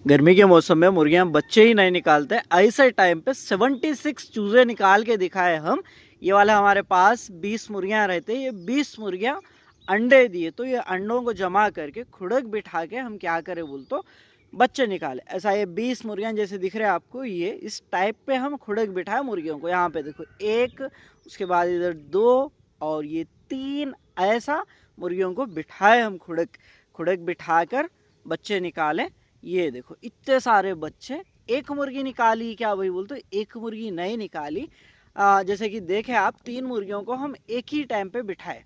गर्मी के मौसम में मुर्गियां बच्चे ही नहीं निकालते, ऐसे टाइम पे 76 चूजे निकाल के दिखाए हम। ये वाला हमारे पास 20 मुर्गियां रहते, ये 20 मुर्गियां अंडे दिए, तो ये अंडों को जमा करके खुड़क बिठा के हम क्या करें बोल तो बच्चे निकाले। ऐसा ये 20 मुर्गियां जैसे दिख रहे हैं आपको, ये इस टाइप पे हम खुड़क बिठाए मुर्गियों को। यहाँ पे देखो एक, उसके बाद इधर दो और ये तीन, ऐसा मुर्गियों को बिठाए हम खुड़क खुड़क बिठा कर बच्चे निकाले। ये देखो इतने सारे बच्चे। एक मुर्गी निकाली क्या वही बोलते, एक मुर्गी नहीं निकाली। जैसे कि देखे आप, 3 मुर्गियों को हम एक ही टाइम पे बिठाए।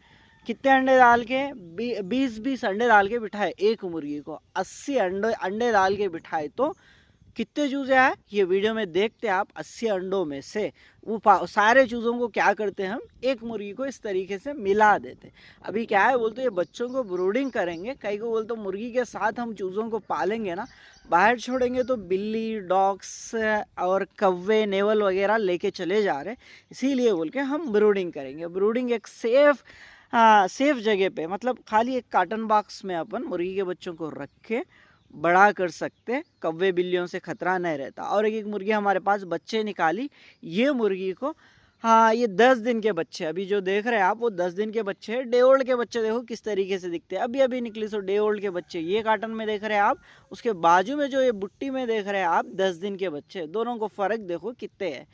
कितने अंडे डाल के, 20-20 अंडे डाल के बिठाए। एक मुर्गी को 80 अंडे अंडे डाल के बिठाए तो कितने चूजे आए ये वीडियो में देखते आप। 80 अंडों में से वो सारे चूजों को क्या करते हैं हम, एक मुर्गी को इस तरीके से मिला देते। अभी क्या है बोलते, ये बच्चों को ब्रूडिंग करेंगे। कई को बोलते मुर्गी के साथ हम चूजों को पालेंगे ना, बाहर छोड़ेंगे तो बिल्ली, डॉग्स और कौवे, नेवल वगैरह लेके चले जा रहे, इसीलिए बोल के हम ब्रूडिंग करेंगे। ब्रूडिंग एक सेफ जगह पे, मतलब खाली एक कार्टन बॉक्स में अपन मुर्गी के बच्चों को रख के बड़ा कर सकते, कौवे बिल्लियों से खतरा नहीं रहता। और एक मुर्गी हमारे पास बच्चे निकाली। ये मुर्गी को, हाँ, ये 10 दिन के बच्चे अभी जो देख रहे हैं आप, वो 10 दिन के बच्चे हैं। डे ओल्ड के बच्चे देखो किस तरीके से दिखते हैं, अभी अभी निकली। सो डे ओल्ड के बच्चे ये कार्टन में देख रहे हैं आप, उसके बाजू में जो ये बुट्टी में देख रहे हैं आप 10 दिन के बच्चे, दोनों को फर्क देखो कितने हैं।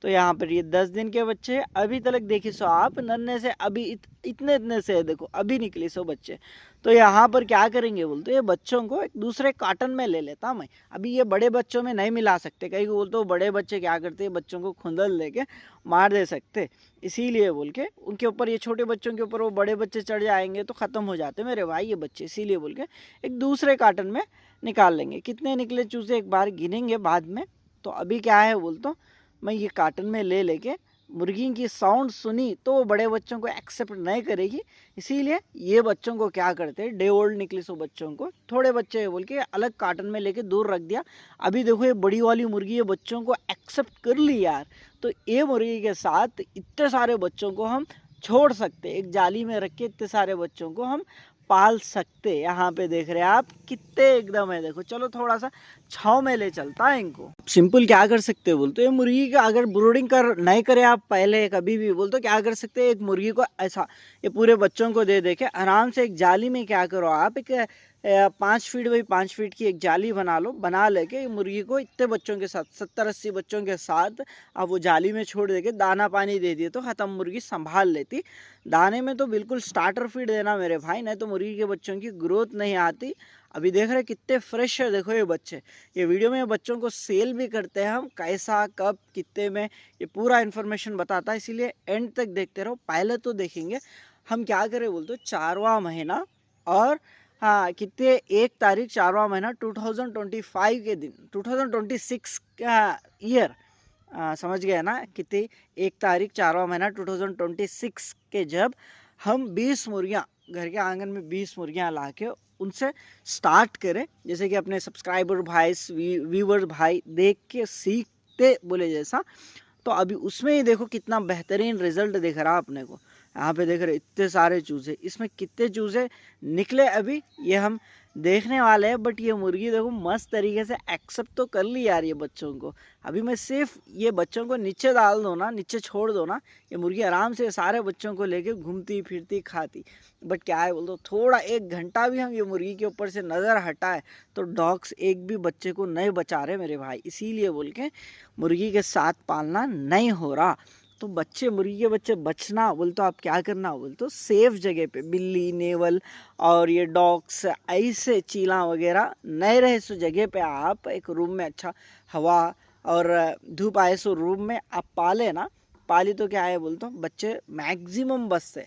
तो यहाँ पर ये 10 दिन के बच्चे अभी तक देखिए। सो आप नन्हे से अभी इतने इतने से देखो अभी निकले सो बच्चे। तो यहाँ पर क्या करेंगे बोलते, ये बच्चों को एक दूसरे कार्टन में ले लेता मैं। अभी ये बड़े बच्चों में नहीं मिला सकते, कहीं को बोलते बड़े बच्चे क्या करते हैं, बच्चों को खुंदल लेके मार दे सकते, इसीलिए बोल के उनके ऊपर, ये छोटे बच्चों के ऊपर वो बड़े बच्चे चढ़ जाएंगे तो ख़त्म हो जाते मेरे भाई ये बच्चे, इसीलिए बोल के एक दूसरे कार्टन में निकाल लेंगे। कितने निकले चूजे एक बार गिनेंगे बाद में। तो अभी क्या है बोल तो, मैं ये कार्टन में ले लेके मुर्गी की साउंड सुनी तो वो बड़े बच्चों को एक्सेप्ट नहीं करेगी, इसीलिए ये बच्चों को क्या करते हैं, डे ओल्ड निकले सो बच्चों को, थोड़े बच्चे बोल के अलग कार्टन में लेके दूर रख दिया। अभी देखो ये बड़ी वाली मुर्गी ये बच्चों को एक्सेप्ट कर ली यार। तो ये मुर्गी के साथ इतने सारे बच्चों को हम छोड़ सकते, एक जाली में रख के इतने सारे बच्चों को हम पाल सकते। यहाँ पे देख रहे हैं आप कितने एकदम है, देखो चलो थोड़ा सा छाव में ले चलता है इनको। सिंपल क्या कर सकते हो बोलते, ये मुर्गी का अगर ब्रूडिंग कर नहीं करे आप पहले कभी भी बोलते, क्या कर सकते हैं, एक मुर्गी को ऐसा ये पूरे बच्चों को दे के आराम से एक जाली में क्या करो आप, एक 5 फीट बाई 5 फीट की एक जाली बना लो। बना लेके मुर्गी को इतने बच्चों के साथ, 70-80 बच्चों के साथ आप वो जाली में छोड़ दे के दाना पानी दे दिए तो ख़त्म, मुर्गी संभाल लेती। दाने में तो बिल्कुल स्टार्टर फीड देना मेरे भाई, नहीं तो मुर्गी के बच्चों की ग्रोथ नहीं आती। अभी देख रहे कितने फ्रेश है, देखो ये बच्चे। ये वीडियो में बच्चों को सेल भी करते हैं हम, कैसा कब कितने में, ये पूरा इन्फॉर्मेशन बताता है, इसीलिए एंड तक देखते रहो। पहले तो देखेंगे हम क्या करें बोलते, 4वां महीना और हाँ कितने, 1 तारीख 4वां महीना 2025 के दिन, 2026 का ईयर, समझ गए ना, कितनी 1 तारीख 4वां महीना 2026 के जब हम 20 मुर्गियाँ घर के आंगन में 20 मुर्गियाँ ला के उनसे स्टार्ट करें। जैसे कि अपने सब्सक्राइबर भाई, व्यूवर्स भाई देख के सीखते बोले जैसा, तो अभी उसमें ही देखो कितना बेहतरीन रिजल्ट दिख रहा अपने को। यहाँ पे देख रहे इतने सारे चूजे, इसमें कितने चूजे निकले अभी ये हम देखने वाले हैं। बट ये मुर्गी देखो मस्त तरीके से एक्सेप्ट तो कर ली यार ये बच्चों को। अभी मैं सिर्फ ये बच्चों को नीचे डाल दो ना, नीचे छोड़ दो ना, ये मुर्गी आराम से सारे बच्चों को लेके घूमती फिरती खाती। बट क्या है बोल दो, थोड़ा 1 घंटा भी हम ये मुर्गी के ऊपर से नज़र हटाए तो डॉग्स एक भी बच्चे को नहीं बचा रहे मेरे भाई, इसीलिए बोल के मुर्गी के साथ पालना नहीं हो रहा। तो बच्चे, मुर्गी के बच्चे बचना बोल तो आप क्या करना बोल तो, सेफ जगह पे बिल्ली, नेवल और ये डॉग्स, ऐसे चीला वगैरह नहीं रहे सो जगह पे आप एक रूम में अच्छा हवा और धूप आए सो रूम में आप पाले ना। पाली तो क्या है बोल तो बच्चे मैक्सिमम बस से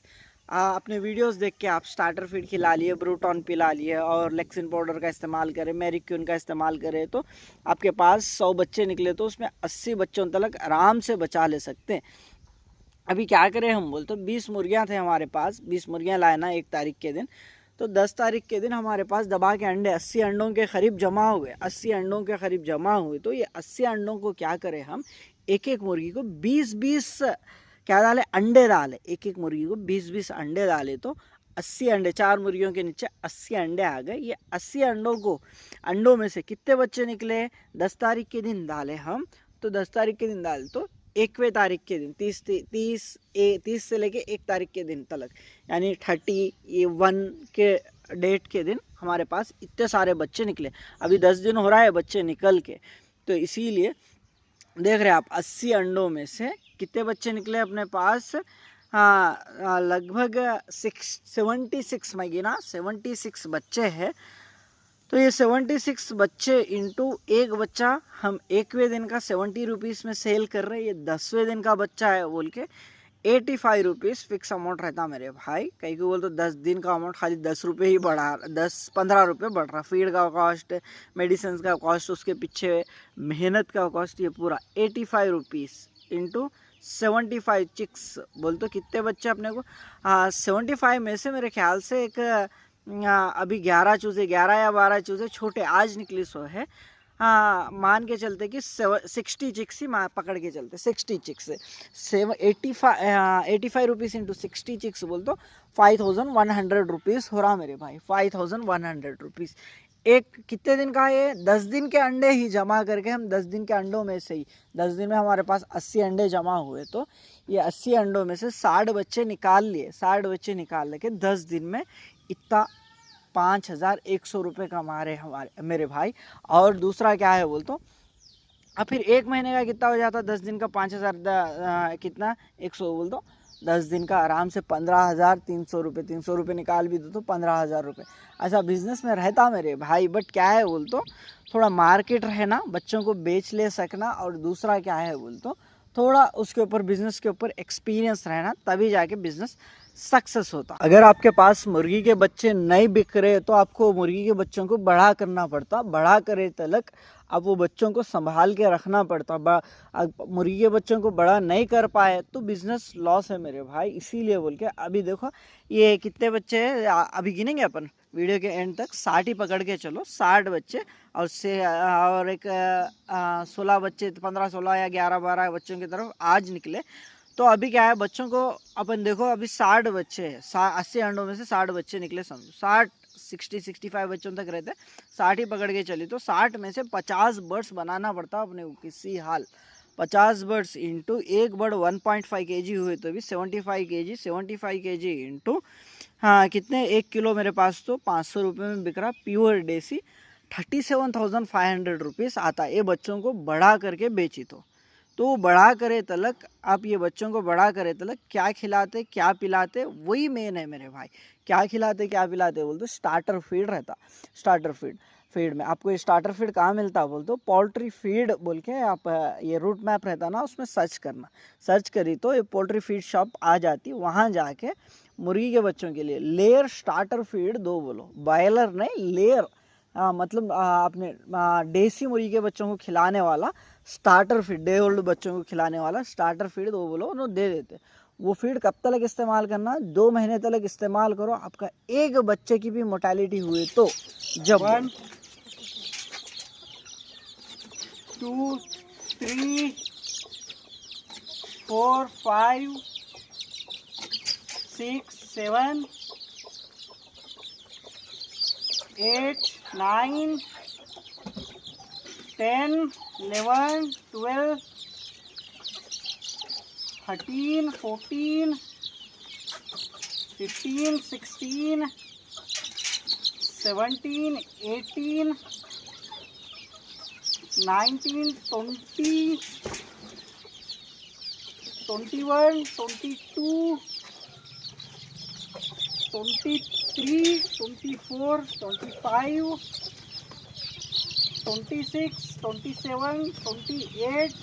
अपने वीडियोस देख के आप स्टार्टर फीड खिला लिए, ब्रूटॉन पिला लिए और लेक्सिन पाउडर का इस्तेमाल करें, मैरिक्यून का इस्तेमाल करें, तो आपके पास 100 बच्चे निकले तो उसमें 80 बच्चों तक आराम से बचा ले सकते हैं। अभी क्या करें हम बोलते, 20 मुर्गियाँ थे हमारे पास, 20 मुर्गियाँ लाए ना 1 तारीख के दिन, तो 10 तारीख के दिन हमारे पास दबा के अंडे 80 अंडों के करीब जमा हुए। 80 अंडों के करीब जमा हुए तो ये 80 अंडों को क्या करें हम, एक एक मुर्गी को 20-20 क्या डाले, अंडे डाले, एक एक मुर्गी को 20-20 अंडे डाले तो 80 अंडे, 4 मुर्गियों के नीचे 80 अंडे आ गए। ये 80 अंडों में से कितने बच्चे निकले? 10 तारीख के दिन डाले हम, तो 10 तारीख के दिन डाले तो 1वें तारीख के दिन 30 से लेके 1 तारीख के दिन तक, यानी 31 के डेट के दिन हमारे पास इतने सारे बच्चे निकले। अभी 10 दिन हो रहा है बच्चे निकल के, तो इसीलिए देख रहे हैं आप 80 अंडों में से कितने बच्चे निकले अपने पास? हाँ, लगभग 76 में गिना 76 बच्चे हैं। तो ये 76 बच्चे इंटू एक बच्चा हम 1वें दिन का 70 रुपीज़ में सेल कर रहे हैं। ये 10वें दिन का बच्चा है बोल के 85 रुपीज़ फिक्स अमाउंट रहता मेरे भाई। कहीं को बोल तो 10 दिन का अमाउंट खाली 10 रुपये ही बढ़ा, 10-15 रुपये बढ़ रहा। फीड का कॉस्ट, मेडिसिन का कॉस्ट, उसके पीछे मेहनत का कॉस्ट, ये पूरा 85 रुपीज़ इंटू 75 चिक्स बोल तो कितने बच्चे अपने को? 75 में से मेरे ख्याल से एक अभी 11 चूज़े, 11 या 12 चूज़े छोटे आज निकली सो है। हाँ, मान के चलते कि 60 चिक्स ही पकड़ के चलते, 60 चिक्स 85 रुपीज़ इंटू 60 चिक्स बोल तो 5100 रुपीज़ हो रहा मेरे भाई। 5100 रुपीज़ एक कितने दिन का है ये? 10 दिन के अंडे ही जमा करके हम 10 दिन के अंडों में से ही 10 दिन में हमारे पास 80 अंडे जमा हुए, तो ये 80 अंडों में से 60 बच्चे निकाल लिए। 60 बच्चे निकाल लेके 10 दिन में इतना 5100 रुपये कमा रहे हमारे मेरे भाई। और दूसरा क्या है बोल तो, अब फिर 1 महीने का कितना हो जाता? 10 दिन का 5000 कितना 100 बोल तो 10 दिन का आराम से 15,300 रुपये। 300 रुपये निकाल भी दो तो 15,000 रुपये। ऐसा बिजनेस में रहता मेरे भाई। बट क्या है बोल तो, थोड़ा मार्केट रहना, बच्चों को बेच ले सकना, और दूसरा क्या है बोल तो थोड़ा उसके ऊपर बिजनेस के ऊपर एक्सपीरियंस रहना, तभी जाके बिजनेस सक्सेस होता। अगर आपके पास मुर्गी के बच्चे नहीं बिक रहे तो आपको मुर्गी के बच्चों को बड़ा करना पड़ता। बड़ा करे तलक अब वो बच्चों को संभाल के रखना पड़ता। मुर्गी के बच्चों को बड़ा नहीं कर पाए तो बिजनेस लॉस है मेरे भाई। इसीलिए बोल के अभी देखो ये कितने बच्चे हैं, अभी गिनेंगे अपन वीडियो के एंड तक। 60 ही पकड़ के चलो, 60 बच्चे और एक 16 बच्चे, 15-16 या 11-12 बच्चों की तरफ आज निकले। तो अभी क्या है बच्चों को अपन देखो, अभी 60 बच्चे हैं, 80 अंडों में से 60 बच्चे निकले, समझो 60-65 बच्चों तक रहते, 60 ही पकड़ के चली तो 60 में से 50 बर्ड्स बनाना पड़ता अपने को किसी हाल। 50 बर्ड्स इंटू एक बर्ड 1.5 kg हुए तो भी 75 kg, 75 kg इंटू हाँ कितने 1 किलो मेरे पास तो 500 रुपये में बिक रहा प्योर देसी। 37,500 रुपीज़ आता है। ये बच्चों को बड़ा करके बेची तो बड़ा करे तलक, आप ये बच्चों को बड़ा करे तलक क्या खिलाते क्या पिलाते वही मेन है मेरे भाई। क्या खिलाते क्या पिलाते बोल तो स्टार्टर फीड रहता। स्टार्टर फीड में आपको ये स्टार्टर फीड कहाँ मिलता बोल तो पोल्ट्री फीड बोल के आप ये रूट मैप रहता ना, उसमें सर्च करना। सर्च करी तो ये पोल्ट्री फीड शॉप आ जाती, वहाँ जाके मुर्गी के बच्चों के लिए लेयर स्टार्टर फीड दो बोलो, बॉयलर नहीं लेयर, मतलब अपने देसी मुर्गी के बच्चों को खिलाने वाला स्टार्टर फीड, डे ओल्ड बच्चों को खिलाने वाला स्टार्टर फीड वो बोलो उन्होंने दे देते। वो फीड कब तक इस्तेमाल करना? 2 महीने तक इस्तेमाल करो। आपका एक बच्चे की भी मोर्टेलिटी हुई तो जब 1 2 3 4 5 6 7 8 9 10 11 12 13 14 15 16 17 18 19 20 21 22 23 24 25 26 27 28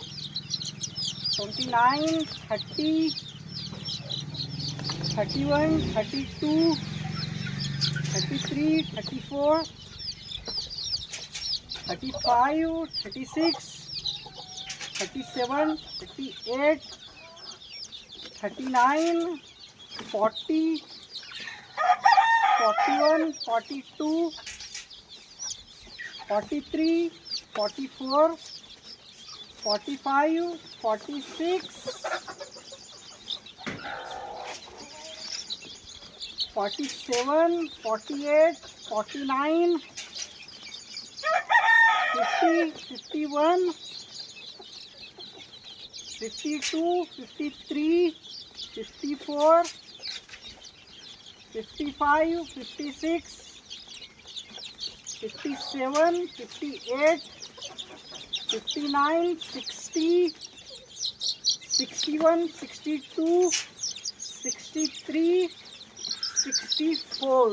29 30 31 32 33 34 35 36 37 38 39 40 41 42 43 44 45 46 47, 48, 49, 50, 51, 52, 53, 54, 55, 56, 57, 58, 59, 60, 61, 62, 63, 64.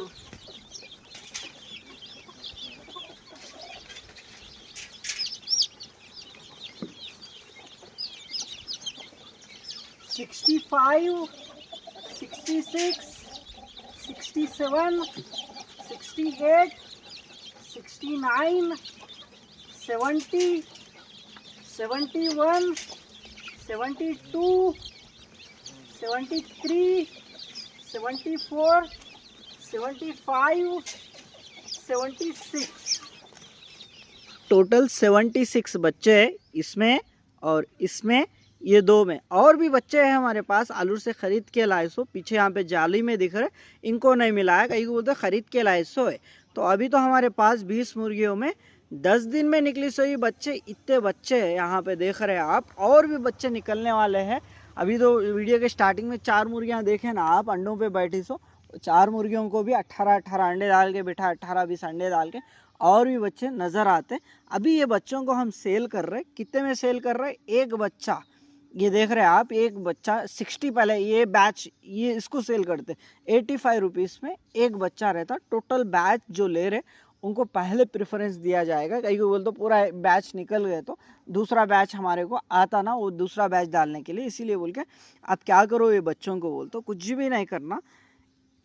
$65, $66, $67, $68, $69, $70, $71, $72, $73, $74, $75, $76. टोटल 76 बच्चे हैं इसमें और इसमें ये दो में। और भी बच्चे हैं हमारे पास, आलू से ख़रीद के लाए सो। पीछे यहाँ पे जाली में दिख रहे, इनको नहीं मिला है, कहीं को बोलते ख़रीद के लाए सो है। तो अभी तो हमारे पास 20 मुर्गियों में 10 दिन में निकली सो ये बच्चे। इतने बच्चे हैं यहाँ पे देख रहे हैं आप, और भी बच्चे निकलने वाले हैं। अभी तो वीडियो के स्टार्टिंग में 4 मुर्गियाँ देखें ना आप, अंडों पे बैठी सो। 4 मुर्गियों को भी 18-18 अंडे डाल के बैठा, 18-20 अंडे डाल के, और भी बच्चे नज़र आते। अभी ये बच्चों को हम सेल कर रहे, कितने में सेल कर रहे? एक बच्चा, ये देख रहे हैं आप, एक बच्चा 60, पहले ये बैच ये इसको सेल करते 85 रुपीज़ में एक बच्चा रहता। टोटल बैच जो ले रहे उनको पहले प्रेफरेंस दिया जाएगा। कहीं को बोल तो पूरा बैच निकल गए तो दूसरा बैच हमारे को आता ना, वो दूसरा बैच डालने के लिए। इसीलिए बोल के आप क्या करो, ये बच्चों को बोल तो कुछ भी नहीं करना,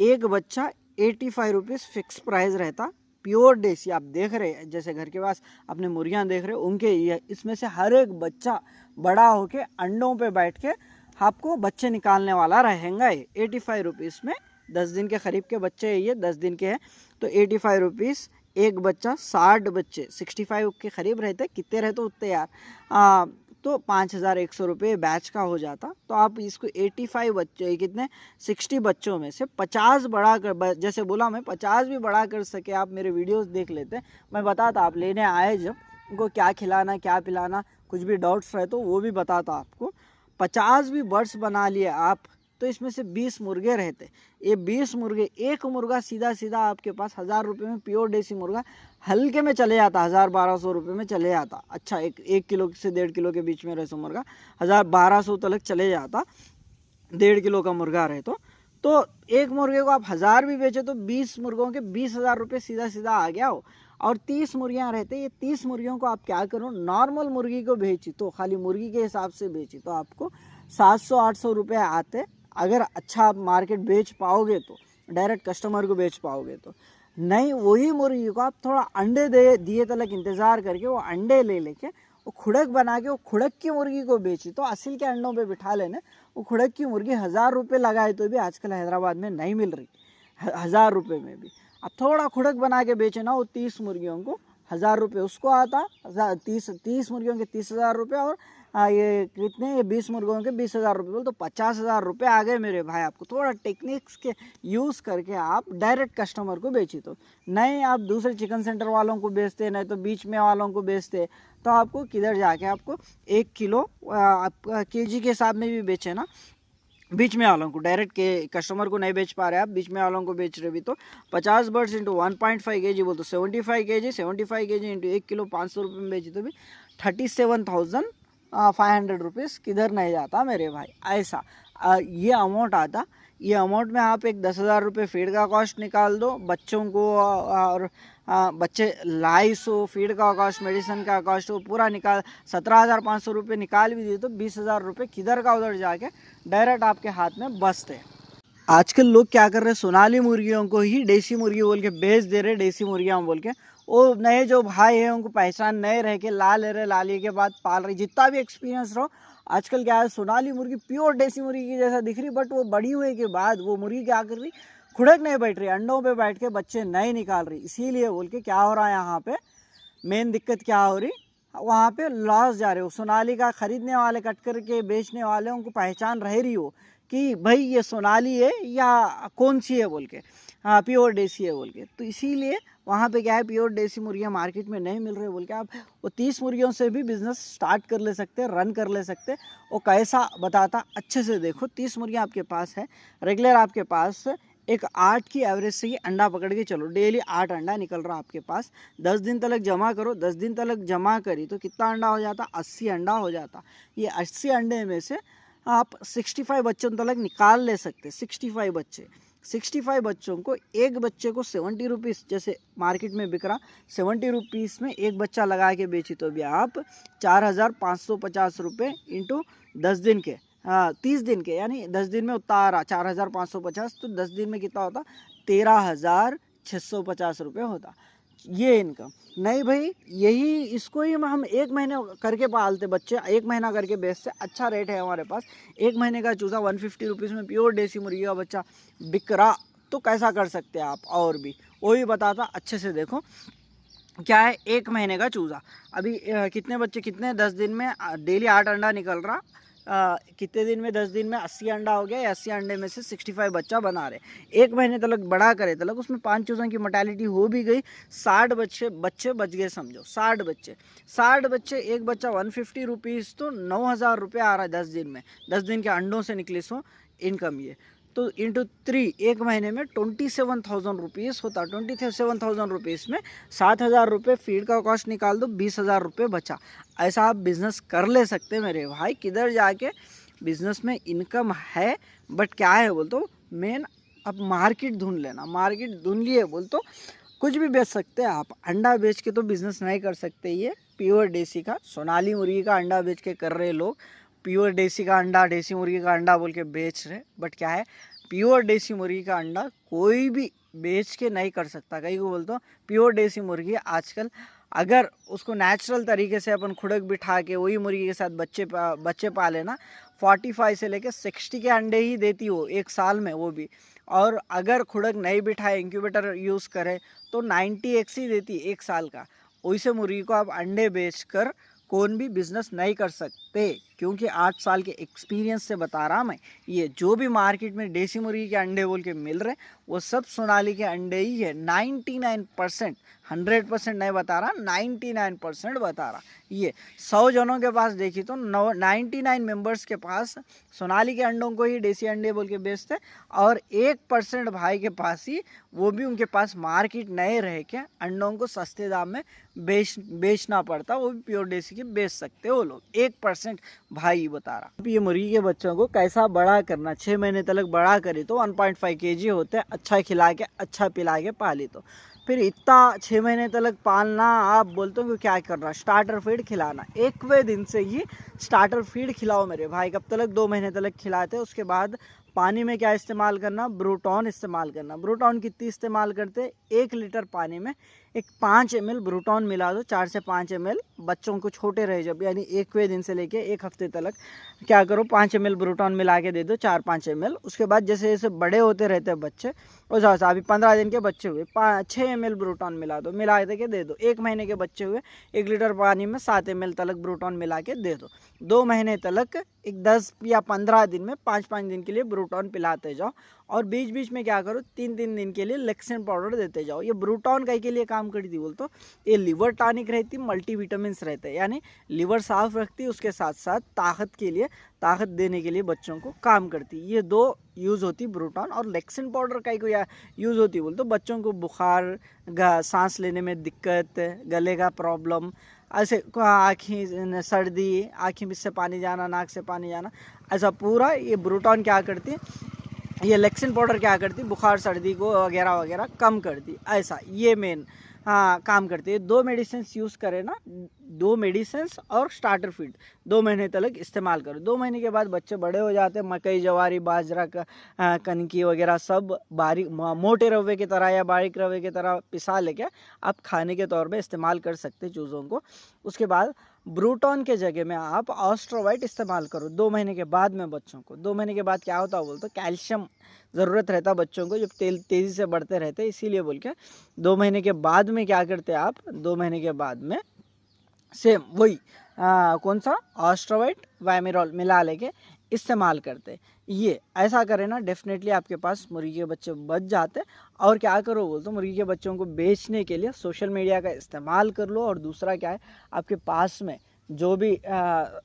एक बच्चा 85 रुपीज़ फिक्स प्राइस रहता। प्योर देसी आप देख रहे हैं, जैसे घर के पास अपने मुर्गियाँ देख रहे हो उनके, ये इसमें से हर एक बच्चा बड़ा होके अंडों पे बैठ के आपको बच्चे निकालने वाला रहेगा। ये 85 रुपीज़ में 10 दिन के करीब के बच्चे हैं, ये 10 दिन के हैं तो 85 रुपीज़ एक बच्चा। 60 बच्चे 65 के करीब रहते, कितने रहते उतने यार, तो 5100 रुपये बैच का हो जाता। तो आप इसको 85 बच्चे, कितने 60 बच्चों में से 50 बड़ा कर, जैसे बोला मैं 50 भी बड़ा कर सके आप मेरे वीडियोस देख लेते, मैं बताता। आप लेने आए जब उनको क्या खिलाना क्या पिलाना, कुछ भी डाउट्स रहे तो वो भी बताता आपको। 50 भी बर्ड्स बना लिए आप तो इसमें से 20 मुर्गे रहते। ये 20 मुर्गे, एक मुर्गा सीधा सीधा आपके पास 1000 रुपये में प्योर देसी मुर्गा हल्के में चले जाता, 1000-1200 रुपये में चले जाता। अच्छा, एक किलो से 1.5 किलो के बीच में रहे सो मुर्गा 1000-1200 तक चले जाता। 1.5 किलो का मुर्गा रहे तो एक मुर्गे को आप 1000 भी बेचे तो 20 मुर्गों के 20,000 रुपये सीधा सीधा आ गया हो। और 30 मुर्गियाँ रहते, ये 30 मुर्गियों को आप क्या करो, नॉर्मल मुर्गी को बेची तो, खाली मुर्गी के हिसाब से बेची तो आपको 700-800 रुपये आते। अगर अच्छा आप मार्केट बेच पाओगे तो, डायरेक्ट कस्टमर को बेच पाओगे तो। नहीं, वही मुर्गी को आप थोड़ा अंडे दिए तक इंतज़ार करके वो अंडे ले लेके वो खुड़क बना के वो खुड़क की मुर्गी को बेची तो असील के अंडों पे बिठा लेने। वो खुड़क की मुर्गी 1000 रुपये लगाए तो भी आजकल हैदराबाद में नहीं मिल रही, 1000 रुपये में भी। अब थोड़ा खुड़क बना के बेचे ना, वो 30 मुर्गियों को 1000 रुपये उसको आता। 30 मुर्गियों के 30,000 रुपये, और ये कितने, ये 20 मुर्गों के 20,000 रुपये, बोल तो 50,000 रुपये आ गए मेरे भाई। आपको थोड़ा टेक्निक्स के यूज़ करके आप डायरेक्ट कस्टमर को बेची तो। नहीं आप दूसरे चिकन सेंटर वालों को बेचते, नहीं तो बीच में वालों को बेचते, तो आपको किधर जाके आपको 1 किलो आप केजी के हिसाब में भी बेचे ना, बीच में वालों को, डायरेक्ट के कस्टमर को नहीं बेच पा रहे आप, बीच में वालों को बेच रहे भी तो 50 बर्ड्स इंटू 1.5 kg बोल तो 75 kg, 75 kg इंटू 1 किलो 500 रुपये में बेची तो भी 37,500 रुपीज़ किधर नहीं जाता मेरे भाई। ऐसा ये अमाउंट आता। ये अमाउंट में आप एक 10,000 रुपये फीड का कॉस्ट निकाल दो बच्चों को, और बच्चे लाइस हो, फीड का कॉस्ट, मेडिसिन का कॉस्ट हो, पूरा निकाल 17,500 रुपये निकाल भी दिए तो 20,000 रुपये किधर का उधर जाके डायरेक्ट आपके हाथ में बसते। आजकल लोग क्या कर रहे हैं, सोनाली मुर्गियों को ही देसी मुर्गी बोल के बेच दे रहे, देसी मुर्गियाँ बोल के। वो नए जो भाई हैं उनको पहचान नए रह के ला ले रहे, लाली के बाद पाल रहे, जितना भी एक्सपीरियंस रहो। आजकल क्या है, सोनाली मुर्गी प्योर देसी मुर्गी की जैसा दिख रही, बट वो बड़ी हुए के बाद वो मुर्गी क्या कर रही, खुड़क नहीं बैठ रही, अंडों पे बैठ के बच्चे नहीं निकाल रही। इसीलिए बोल के क्या हो रहा है यहाँ पे, मेन दिक्कत क्या हो रही, वहाँ पे लॉस जा रहे हो। सोनाली का खरीदने वाले, कट करके बेचने वाले, उनको पहचान रह रही हो कि भाई ये सोनाली है या कौन सी है बोल के, हाँ प्योर देसी है बोल के। तो इसीलिए वहाँ पे क्या है, प्योर देसी मुर्गियाँ मार्केट में नहीं मिल रही बोल के आप वो 30 मुर्गियों से भी बिजनेस स्टार्ट कर ले सकते हैं, रन कर ले सकते हैं। वो कैसा बताता अच्छे से देखो। 30 मुर्गियाँ आपके पास है, रेगुलर आपके पास एक 8 की एवरेज से ये अंडा पकड़ के चलो, डेली 8 अंडा निकल रहा आपके पास। 10 दिन तक जमा करो, 10 दिन तक जमा करी तो कितना अंडा हो जाता, 80 अंडा हो जाता। ये 80 अंडे में से आप 65 बच्चों तक निकाल ले सकते। 65 बच्चे, 65 बच्चों को, एक बच्चे को 70 रुपीज़ जैसे मार्केट में बिक रहा, 70 रुपीज़ में एक बच्चा लगा के बेची तो भी आप 4,550 रुपये इंटू 10 दिन के, हाँ 30 दिन के, यानी 10 दिन में उतना आ रहा 4,550, तो 10 दिन में कितना होता, 13,650 रुपये होता ये इनकम। नहीं भाई यही इसको ही हम 1 महीने करके पालते बच्चे, 1 महीना करके बेचते, अच्छा रेट है हमारे पास। 1 महीने का चूज़ा 150 रुपीज़ में प्योर देसी मुर्गी का बच्चा बिक रहा, तो कैसा कर सकते हैं आप। और भी वही बताता अच्छे से देखो क्या है। 1 महीने का चूज़ा अभी कितने बच्चे, कितने 10 दिन में डेली 8 अंडा निकल रहा, कितने दिन में, 10 दिन में 80 अंडा हो गया। 80 अंडे में से 65 बच्चा बना रहे। 1 महीने तक बड़ा करे तक उसमें 5 चूज़ों की मोर्टेलिटी हो भी गई, 60 बच्चे बच गए समझो। 60 बच्चे, एक बच्चा 150 रुपीज़, तो 9,000 रुपये आ रहा है 10 दिन में। 10 दिन के अंडों से निकले सो इनकम ये, तो इंटू 3 1 महीने में 27,000 रुपीज़ होता। 27,000 रुपीज़ में 7,000 रुपये फीड का कॉस्ट निकाल दो, 20,000 रुपये बचा। ऐसा आप बिज़नेस कर ले सकते मेरे भाई। किधर जाके बिज़नेस में इनकम है, बट क्या है बोल तो मेन अब मार्केट ढूंढ लेना। मार्केट ढूंढ लिए बोल तो कुछ भी बेच सकते हैं आप। अंडा बेच के तो बिज़नेस नहीं कर सकते। ये प्योर देसी का सोनाली मुर्गी का अंडा बेच के कर रहे लोग, प्योर देसी का अंडा, देसी मुर्गी का अंडा बोल के बेच रहे। बट क्या है, प्योर देसी मुर्गी का अंडा कोई भी बेच के नहीं कर सकता। कहीं को बोलते हो प्योर देसी मुर्गी आजकल अगर उसको नेचुरल तरीके से अपन खुड़क बिठा के वही मुर्गी के साथ बच्चे पाले ना, 45 से लेके 60 के अंडे ही देती हो 1 साल में वो भी। और अगर खुड़क नहीं बिठाए, इंक्यूबेटर यूज़ करे तो 90x ही देती 1 साल का। वैसे मुर्गी को आप अंडे बेच कर कौन भी बिजनेस नहीं कर सकते, क्योंकि 8 साल के एक्सपीरियंस से बता रहा मैं। ये जो भी मार्केट में देसी मुर्गी के अंडे बोल के मिल रहे वो सब सोनाली के अंडे ही है। 99%, 100% नहीं बता रहा, 99% बता रहा। ये 100 जनों के पास देखी तो 99 मेंबर्स के पास सोनाली के अंडों को ही देसी अंडे बोल के बेचते, और 1% भाई के पास ही, वो भी उनके पास मार्केट नहीं रहे के अंडों को सस्ते दाम में बेचना पड़ता, वो भी प्योर देसी के बेच सकते वो लोग। 1% भाई बता रहा। अब ये मुर्गी के बच्चों को कैसा बड़ा करना, 6 महीने तक बड़ा करे तो 1.5 kg होते हैं। अच्छा खिला के अच्छा पिला के पाली तो फिर इतना 6 महीने तक पालना। आप बोलते हो कि क्या करना, स्टार्टर फीड खिलाना। 1वें दिन से ही स्टार्टर फीड खिलाओ मेरे भाई। कब तक, 2 महीने तक खिलाते। उसके बाद पानी में क्या इस्तेमाल करना, ब्रूटॉन इस्तेमाल करना। ब्रूटॉन कितनी इस्तेमाल करते, 1 लीटर पानी में एक 5 ml ब्रूटॉन मिला दो, 4 से 5 ml। बच्चों को छोटे रहे जब, यानी 1वें दिन से लेके 1 हफ्ते तक क्या करो, 5 ml ब्रूटॉन मिला के दे दो, 4-5 ml। उसके बाद जैसे जैसे बड़े होते रहते हैं बच्चे, उस हिसाब से अभी 15 दिन के बच्चे हुए 6 ml ब्रूटॉन मिला दो, मिला के दे दो। 1 महीने के बच्चे हुए 1 लीटर पानी में 7 ml तक ब्रूटॉन मिला के दे दो। 2 महीने तक एक 10 या 15 दिन में 5-5 दिन के लिए ब्रूटॉन पिलाते जाओ। और बीच बीच में क्या करो, 3-3 दिन के लिए लेक्सेन पाउडर देते जाओ। ये ब्रूटॉन कई के लिए काम करती थी बोल तो, ये लिवर टॉनिक रहती, मल्टीविटामिन्स रहते हैं, यानी लिवर साफ रखती, उसके साथ साथ ताकत के लिए, ताकत देने के लिए बच्चों को काम करती। ये 2 यूज़ होती ब्रूटॉन। और लेक्सेन पाउडर कई को यूज़ होती बोल तो बच्चों को बुखार, सांस लेने में दिक्कत, गले का प्रॉब्लम, ऐसे आँखें सर्दी, आँखें में से पानी जाना, नाक से पानी जाना, ऐसा पूरा ये ब्रूटॉन क्या करती, ये लेक्सिन पाउडर क्या करती, बुखार सर्दी को वगैरह वगैरह कम करती। ऐसा ये मेन काम करती है। 2 मेडिसिन यूज़ करें ना, 2 मेडिसिन और स्टार्टर फीड 2 महीने तक इस्तेमाल करो। 2 महीने के बाद बच्चे बड़े हो जाते हैं। मकई, जवारी, बाजरा का कनकी वगैरह सब बारीक मोटे रवे की तरह या बारीक रवे की तरह पिसा लेके आप खाने के तौर पे इस्तेमाल कर सकते चूज़ों को। उसके बाद ब्रूटॉन के जगह में आप ऑस्ट्रोवाइट इस्तेमाल करो 2 महीने के बाद में बच्चों को। 2 महीने के बाद क्या होता है बोलते, कैल्शियम ज़रूरत रहता है बच्चों को, जब तेज़ी से बढ़ते रहते हैं, इसीलिए बोल के 2 महीने के बाद में क्या करते हैं आप, 2 महीने के बाद में सेम वही कौन सा ऑस्ट्रोवेट वाइमेरॉल मिला लेके इस्तेमाल करते। ये ऐसा करें ना, डेफिनेटली आपके पास मुर्गी के बच्चे बच जाते। और क्या करो बोल तो मुर्गी के बच्चों को बेचने के लिए सोशल मीडिया का इस्तेमाल कर लो। और दूसरा क्या है, आपके पास में जो भी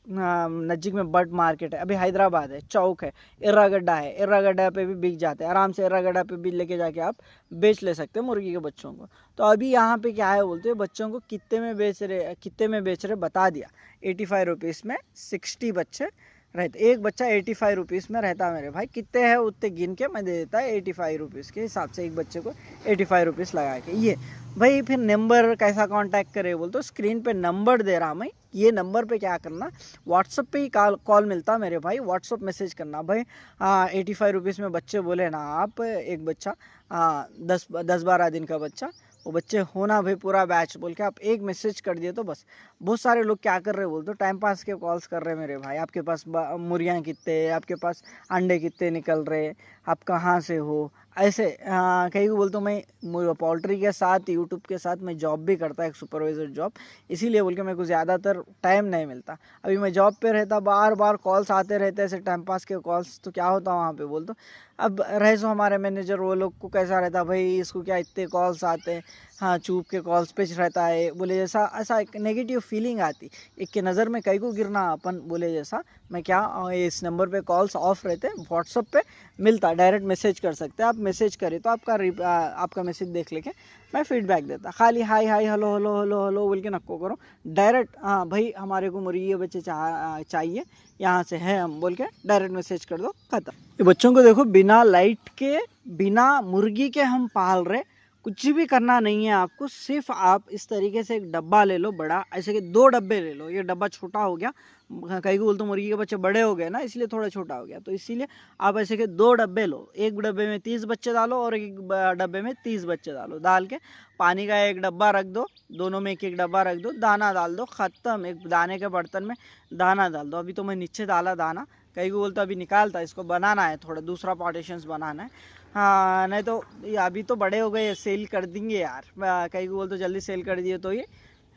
नज़दीक में बर्ड मार्केट है, अभी हैदराबाद है, चौक है, एर्रागड्डा है, एर्रागड्डा पे भी बिक जाते हैं आराम से। एर्रागड्डा पे भी लेके जाके आप बेच ले सकते हैं मुर्गी के बच्चों को। तो अभी यहाँ पे क्या है बोलते हैं, बच्चों को कितने में बेच रहे बता दिया। 85 रुपीज़ में 60 बच्चे रहते, एक बच्चा 85 रुपीज़ में रहता है मेरे भाई। कितने हैं उतने गिन के मैं दे देता है 85 रुपीज़ के हिसाब से, एक बच्चे को 85 रुपीज़ लगा के। ये भाई फिर नंबर कैसा कांटेक्ट करे बोल तो स्क्रीन पे नंबर दे रहा मैं, ये नंबर पे क्या करना, व्हाट्सअप पे ही कॉल मिलता मेरे भाई, व्हाट्सअप मैसेज करना भाई। 85 रुपीज़ में बच्चे बोले ना आप, एक बच्चा 10-12 दिन का बच्चा, वो बच्चे होना भाई पूरा बैच बोल के आप एक मैसेज कर दिए तो बस। बहुत सारे लोग क्या कर रहे बोल तो टाइम पास के कॉल्स कर रहे मेरे भाई, आपके पास मुर्गियाँ कितने, आपके पास अंडे कितने निकल रहे, आप कहाँ से हो, ऐसे कहीं को बोलता हूँ मैं पोल्ट्री के साथ यूट्यूब के साथ मैं जॉब भी करता, एक सुपरवाइज़र जॉब, इसीलिए बोल के मेरे को ज़्यादातर टाइम नहीं मिलता। अभी मैं जॉब पे रहता, बार बार कॉल्स आते रहते ऐसे टाइम पास के कॉल्स, तो क्या होता वहाँ पे बोल तो। अब रहे सो हमारे मैनेजर वो लोग को कैसा रहता भाई, इसको क्या इतने कॉल्स आते हैं, हाँ चुप के कॉल्स पे रहता है बोले जैसा, ऐसा एक नेगेटिव फीलिंग आती। एक के नज़र में कई को गिरना अपन बोले जैसा, मैं क्या इस नंबर पे कॉल्स ऑफ रहते, व्हाट्सअप पे मिलता, डायरेक्ट मैसेज कर सकते हैं आप। मैसेज करें तो आपका मैसेज देख लेके मैं फीडबैक देता। खाली hi hi hello hello hello hello बोल के नको करो, डायरेक्ट हाँ भाई हमारे को मुर्गी के बच्चे चाहिए, यहाँ से है हम बोल के डायरेक्ट मैसेज कर दो, खत्म। ये बच्चों को देखो बिना लाइट के, बिना मुर्गी के हम पाल रहे, कुछ भी करना नहीं है आपको। सिर्फ आप इस तरीके से एक डब्बा ले लो बड़ा, ऐसे कि 2 डब्बे ले लो। ये डब्बा छोटा हो गया, कहीं को बोलते मुर्गी के बच्चे बड़े हो गए ना, इसलिए थोड़ा छोटा हो गया, तो इसीलिए आप ऐसे के 2 डब्बे लो। एक डब्बे में 30 बच्चे डालो और एक डब्बे में 30 बच्चे डालो। डाल के पानी का एक डब्बा रख दो, दोनों में एक एक डब्बा रख दो, दाना डाल दो, ख़त्म। एक दाने के बर्तन में दाना डाल दो। अभी तो मैं नीचे डाला दाना, कहीं को बोलता अभी निकालता, इसको बनाना है, थोड़ा दूसरा पार्टीशंस बनाना है। हाँ नहीं तो अभी तो बड़े हो गए, सेल कर देंगे यार, कहीं को बोल तो जल्दी सेल कर दिए तो ये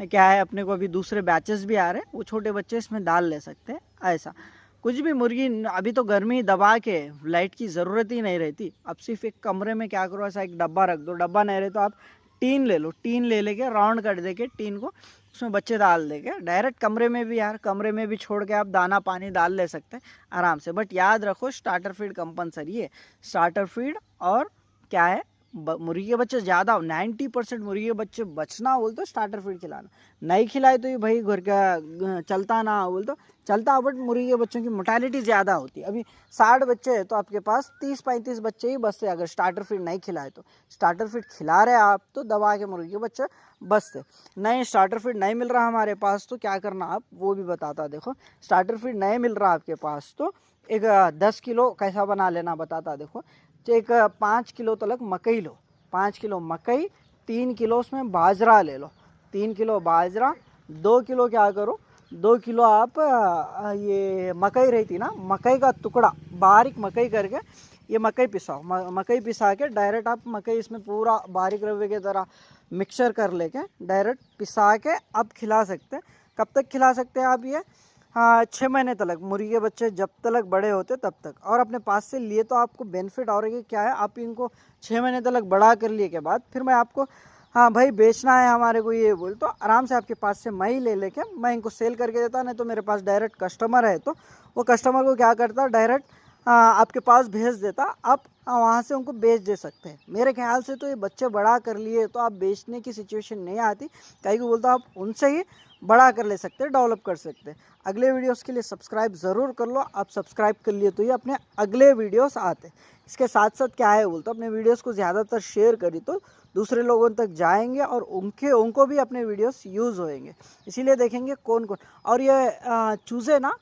क्या है, अपने को अभी दूसरे बैचेस भी आ रहे हैं, वो छोटे बच्चे इसमें डाल ले सकते हैं। ऐसा कुछ भी मुर्गी, अभी तो गर्मी दबा के लाइट की ज़रूरत ही नहीं रहती। अब सिर्फ एक कमरे में क्या करो, ऐसा एक डब्बा रख दो, डब्बा नहीं रहे तो आप टीन ले लो, टीन ले लेके राउंड कर दे के टीन को, उसमें बच्चे डाल देंगे डायरेक्ट कमरे में भी यार, कमरे में भी छोड़ के आप दाना पानी डाल ले सकते हैं आराम से। बट याद रखो स्टार्टर फीड कंपलसरी है, स्टार्टर फीड। और क्या है, मुर्गी के बच्चे ज़्यादा 90% मुर्गी के बच्चे बचना बोल तो स्टार्टर फीड खिलाना, नहीं खिलाए तो ये भाई घर का चलता ना बोल तो चलता, बट मुर्गी के बच्चों की मोर्टेलिटी ज़्यादा होती है। अभी 60 बच्चे हैं तो आपके पास 30-35 बच्चे ही बचते अगर स्टार्टर फीड नहीं खिलाए तो। स्टार्टर फीड खिला रहे आप तो दबा के मुर्गी के बच्चे बचते। नहीं स्टार्टर फीड नहीं मिल रहा हमारे पास तो क्या करना आप, वो भी बताता। देखो स्टार्टर फीड नहीं मिल रहा आपके पास तो एक 10 किलो कैसा बना लेना बताता। देखो एक 5 किलो तक मकई लो, 5 किलो मकई, 3 किलो उसमें बाजरा ले लो, 3 किलो बाजरा, 2 किलो क्या करो, 2 किलो आप ये मकई रहती ना, मकई का टुकड़ा बारीक मकई करके ये मकई पिसाओ, मकई पिसा के डायरेक्ट आप मकई इसमें पूरा बारीक रवे के तरह मिक्सचर कर लेके डायरेक्ट पिसा के आप खिला सकते हैं। कब तक खिला सकते हैं आप ये, हाँ 6 महीने तक, मुर्गी के बच्चे जब तक बड़े होते तब तक। और अपने पास से लिए तो आपको बेनिफिट और क्या है, आप इनको 6 महीने तक बड़ा कर लिए के बाद फिर मैं आपको, हाँ भाई बेचना है हमारे को ये बोल तो आराम से आपके पास से मैं ही ले लेके मैं इनको सेल करके देता। नहीं तो मेरे पास डायरेक्ट कस्टमर है तो वो कस्टमर को क्या करता, डायरेक्ट आपके पास भेज देता, आप वहाँ से उनको बेच दे सकते हैं। मेरे ख्याल से तो ये बच्चे बड़ा कर लिए तो आप बेचने की सिचुएशन नहीं आती, कहीं को बोलता आप उनसे ही बड़ा कर ले सकते हैं, डेवलप कर सकते हैं। अगले वीडियोस के लिए सब्सक्राइब ज़रूर कर लो, आप सब्सक्राइब कर लिए तो ये अपने अगले वीडियोस आते। इसके साथ साथ क्या है बोलते, अपने वीडियोस को ज़्यादातर शेयर करी तो दूसरे लोगों तक जाएंगे और उनको भी अपने वीडियोस यूज़ होएंगे, इसीलिए देखेंगे कौन कौन। और ये चूज़े ना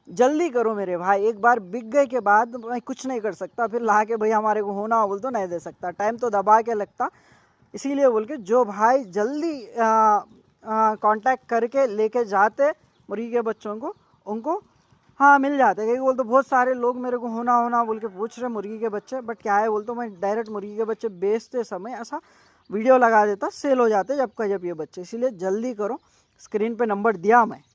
जल्दी करो मेरे भाई, एक बार बिक गए के बाद मैं कुछ नहीं कर सकता, फिर ला के भाई हमारे को होना बोल तो नहीं दे सकता, टाइम तो दबा के लगता। इसीलिए बोल के जो भाई जल्दी कांटेक्ट करके लेके जाते मुर्गी के बच्चों को, उनको हाँ मिल जाते। क्योंकि बोल तो बहुत सारे लोग मेरे को होना बोल के पूछ रहे मुर्गी के बच्चे, बट क्या है बोल तो मैं डायरेक्ट मुर्गी के बच्चे बेचते समय ऐसा वीडियो लगा देता, सेल हो जाते जब का जब ये बच्चे। इसीलिए जल्दी करो, स्क्रीन पे नंबर दिया मैं।